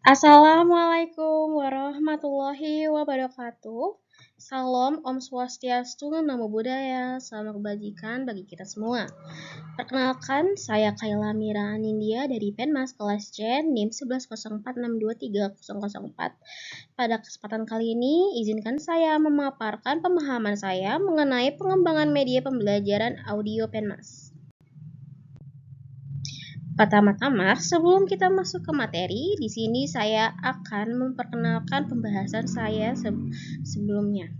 Assalamualaikum warahmatullahi wabarakatuh. Salam Om Swastiastu, Namo Buddhaya, salam kebajikan bagi kita semua. Perkenalkan, saya Kayla Mira Anindya dari Penmas kelas C NIM 1104623004. Pada kesempatan kali ini, izinkan saya memaparkan pemahaman saya mengenai pengembangan media pembelajaran audio Penmas. Pertama-tama, sebelum kita masuk ke materi, di sini saya akan memperkenalkan pembahasan saya sebelumnya.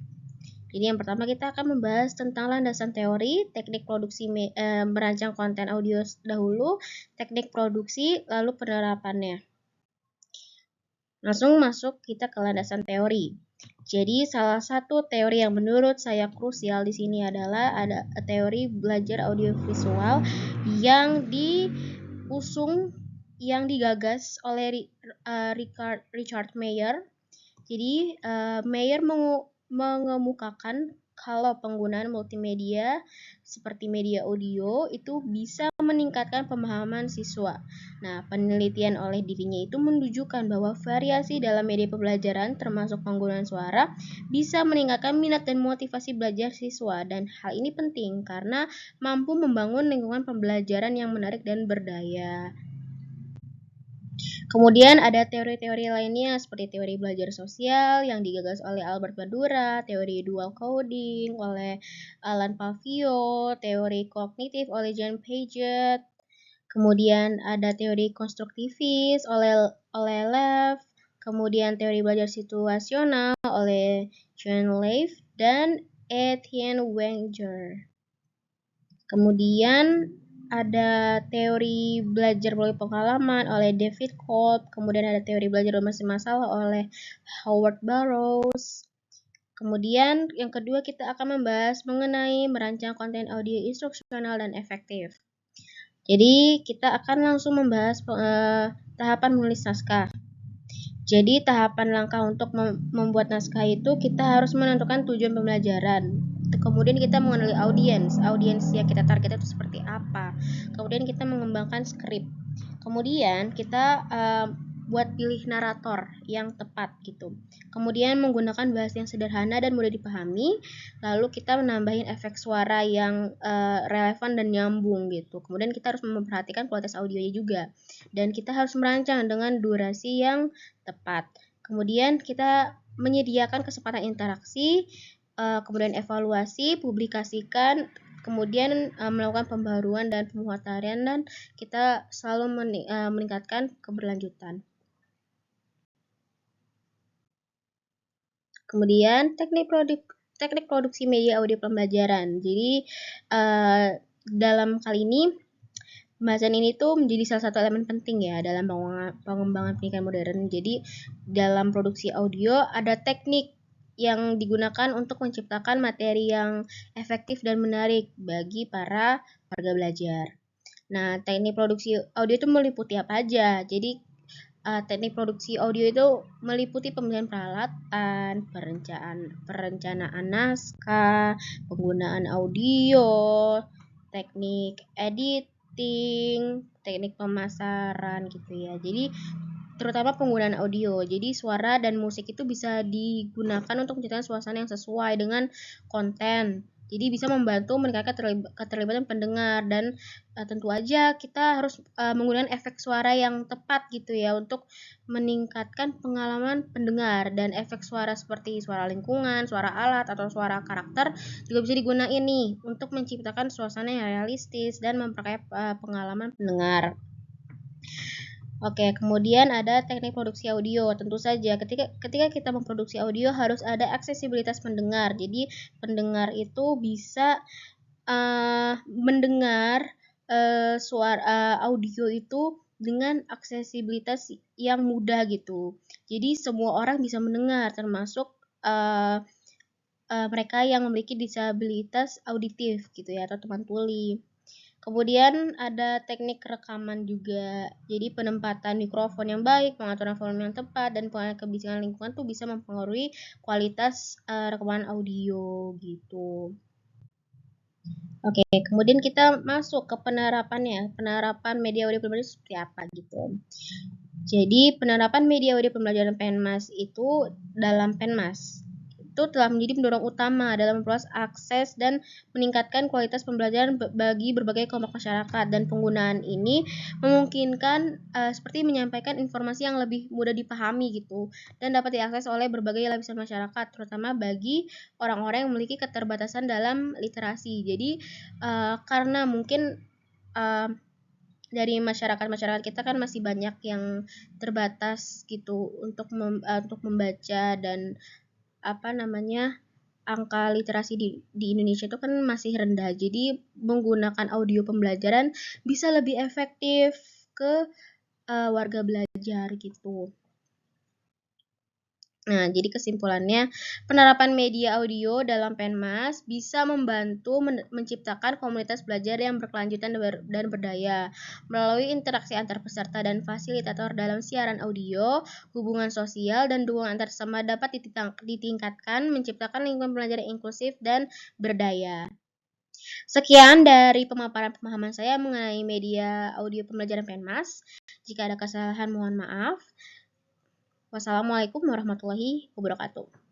Jadi yang pertama kita akan membahas tentang landasan teori, teknik produksi merancang konten audio dahulu, teknik produksi, lalu penerapannya. Langsung masuk kita ke landasan teori. Jadi salah satu teori yang menurut saya krusial di sini adalah ada teori belajar audiovisual yang diusung yang digagas oleh Richard Mayer. Jadi Mayer mengemukakan kalau penggunaan multimedia seperti media audio itu bisa meningkatkan pemahaman siswa. Nah, penelitian oleh dirinya itu menunjukkan bahwa variasi dalam media pembelajaran termasuk penggunaan suara bisa meningkatkan minat dan motivasi belajar siswa, dan hal ini penting karena mampu membangun lingkungan pembelajaran yang menarik dan berdaya. Kemudian ada teori-teori lainnya seperti teori belajar sosial yang digagas oleh Albert Bandura, teori dual coding oleh Alan Pavio, teori kognitif oleh John Piaget. Kemudian ada teori konstruktivis oleh Lev, kemudian teori belajar situasional oleh John Leaf dan Etienne Wenger. Kemudian ada teori belajar melalui pengalaman oleh David Kolb, kemudian ada teori belajar berbasis masalah oleh Howard Burroughs. Kemudian yang kedua kita akan membahas mengenai merancang konten audio instruksional dan efektif. Jadi kita akan langsung membahas tahapan menulis naskah. Jadi tahapan langkah untuk membuat naskah itu kita harus menentukan tujuan pembelajaran. Kemudian kita mengenali audiens yang kita target itu seperti apa. Kemudian kita mengembangkan skrip. Kemudian kita buat pilih narator yang tepat gitu. Kemudian menggunakan bahasa yang sederhana dan mudah dipahami. Lalu kita menambahin efek suara yang relevan dan nyambung gitu. Kemudian kita harus memperhatikan kualitas audionya juga. Dan kita harus merancang dengan durasi yang tepat. Kemudian kita menyediakan kesempatan interaksi, kemudian evaluasi, publikasikan, kemudian melakukan pembaruan dan pemuataran, dan kita selalu meningkatkan keberlanjutan. Kemudian teknik produksi media audio pembelajaran. Jadi dalam kali ini pembahasan ini tuh menjadi salah satu elemen penting ya dalam pengembangan pendidikan modern. Jadi dalam produksi audio ada teknik yang digunakan untuk menciptakan materi yang efektif dan menarik bagi para warga belajar. Nah, teknik produksi audio itu meliputi apa aja? Jadi teknik produksi audio itu meliputi pemilihan peralatan, perencanaan naskah, penggunaan audio, teknik editing, teknik pemasaran gitu ya. Jadi terutama penggunaan audio. Jadi suara dan musik itu bisa digunakan untuk menciptakan suasana yang sesuai dengan konten. Jadi bisa membantu meningkatkan keterlibatan pendengar, dan tentu aja kita harus menggunakan efek suara yang tepat gitu ya untuk meningkatkan pengalaman pendengar, dan efek suara seperti suara lingkungan, suara alat atau suara karakter juga bisa digunakan nih untuk menciptakan suasana yang realistis dan memperkaya pengalaman pendengar. Oke, kemudian ada teknik produksi audio. Tentu saja ketika kita memproduksi audio harus ada aksesibilitas pendengar. Jadi pendengar itu bisa mendengar suara audio itu dengan aksesibilitas yang mudah gitu. Jadi semua orang bisa mendengar, termasuk mereka yang memiliki disabilitas auditif gitu ya, atau teman tuli. Kemudian ada teknik rekaman juga. Jadi penempatan mikrofon yang baik, pengaturan volume yang tepat, dan kebijakan lingkungan tuh bisa mempengaruhi kualitas rekaman audio gitu. Oke, kemudian kita masuk ke penerapannya. Penerapan media audio seperti apa gitu. Jadi penerapan media audio pembelajaran Penmas itu dalam Penmas itu telah menjadi pendorong utama dalam memperluas akses dan meningkatkan kualitas pembelajaran bagi berbagai kelompok masyarakat, dan penggunaan ini memungkinkan seperti menyampaikan informasi yang lebih mudah dipahami gitu dan dapat diakses oleh berbagai lapisan masyarakat, terutama bagi orang-orang yang memiliki keterbatasan dalam literasi. Jadi karena mungkin dari masyarakat kita kan masih banyak yang terbatas gitu untuk membaca, dan apa namanya, angka literasi di Indonesia itu kan masih rendah. Jadi menggunakan audio pembelajaran bisa lebih efektif ke warga belajar gitu. Nah, jadi kesimpulannya, penerapan media audio dalam Penmas bisa membantu menciptakan komunitas belajar yang berkelanjutan dan berdaya. Melalui interaksi antar peserta dan fasilitator dalam siaran audio, hubungan sosial dan dukungan antar sesama dapat ditingkatkan, menciptakan lingkungan belajar yang inklusif dan berdaya. Sekian dari pemaparan pemahaman saya mengenai media audio pembelajaran Penmas. Jika ada kesalahan, mohon maaf. Wassalamualaikum warahmatullahi wabarakatuh.